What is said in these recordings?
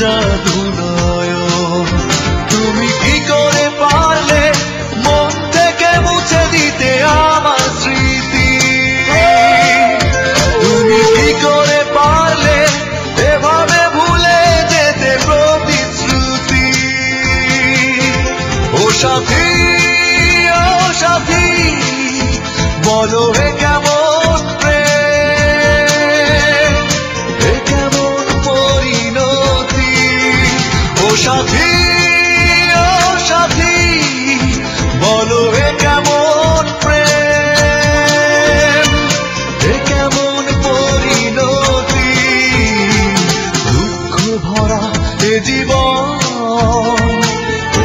জাদু নয়ন। তুমি কি করে পারলে মন থেকে মুছে দিতে আমার স্মৃতি? তুমি কি করে পারলে এভাবে ভুলে যেতে প্রতিশ্রুতি? ও সাথী, ও সাথী, বলো এ কেমন প্রেম, এ কেমন পরিণতি? ও সাথী, ও সাথী, বলো এ কেমন প্রেম, এ কেমন পরিণতি? দুঃখ ভরা এ জীবন,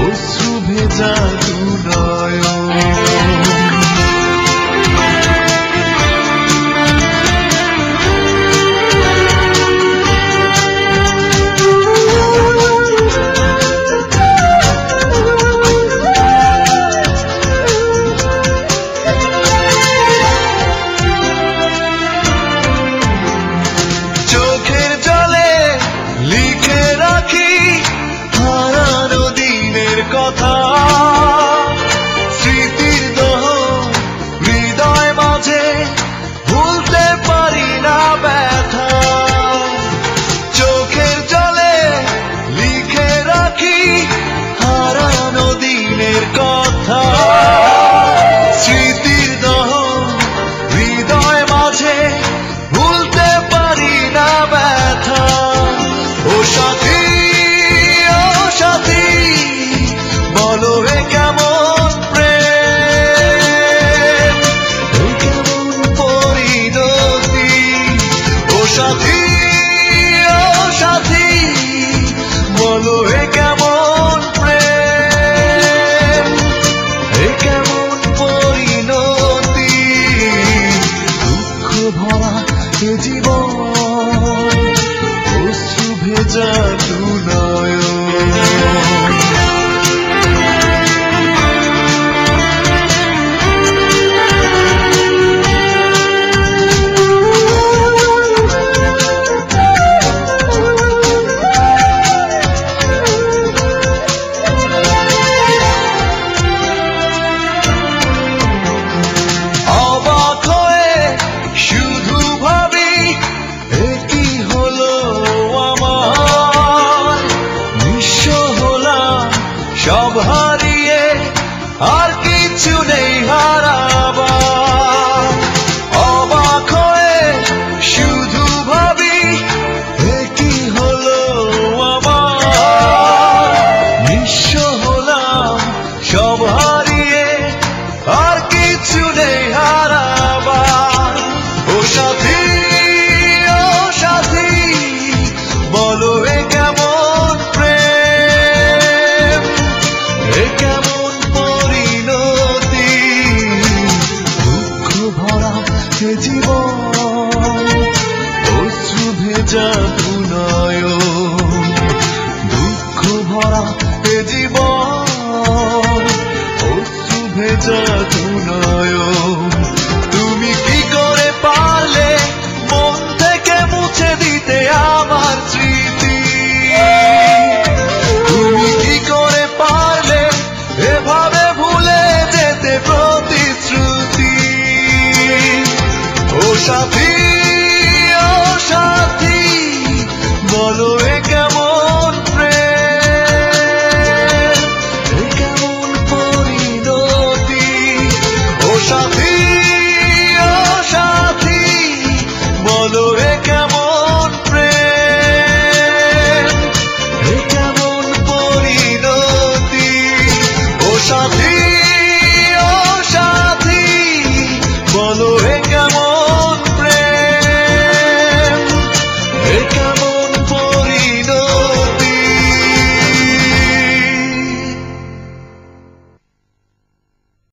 অশ্রু ভেজা দু নয়ন। চোখের জলে লিখে রাখি হারানো দিনের কথা, স্মৃতির দোহ হৃদয় মাঝে ভুলতে পারি না ব্যথা। চোখের জলে লিখে রাখি হারানো দিনের কথা, স্মৃতির দোহ হৃদয় মাঝে ভুলতে পারি না ব্যথা। ও সাথী, ও সাথী, বলো এ কেমন প্রেম, এ কেমন পরিণতি? ও সাথী, ও সাথী, বলো এ কেমন প্রেম, এ কেমন পরিণতি? দুঃখ ভরা এ জীবন, অশ্রু ভেজা দু নয়ন। অবাক হয়ে শুধু ভাবি, এ কি হলো আমার? নিঃস্ব হলাম সব হারিয়ে, আর কিছু নেই হারাবার। অবাক হয়ে শুধু ভাবি, এ কি হলো আমার? নিঃস্ব হলাম সব হারিয়ে, আর কিছু নেই হারাবার। ও সাথী, ও সাথী, বলো এ কেমন প্রেম, এ কেমন পরিণতি? দুঃখ ভরা এ জীবন, অশ্রু ভেজা দু নয়ন। দুঃখ ভরা এ জীবন, অশ্রু ভেজা দু নয়ন। তুমি কি করে পারলে মন থেকে মুছে দিতে আমার স্মৃতি? তুমি কি করে পারলে এভাবে ভুলে যেতে প্রতিশ্রুতি? ও সাথী, ও সাথী, বলো এ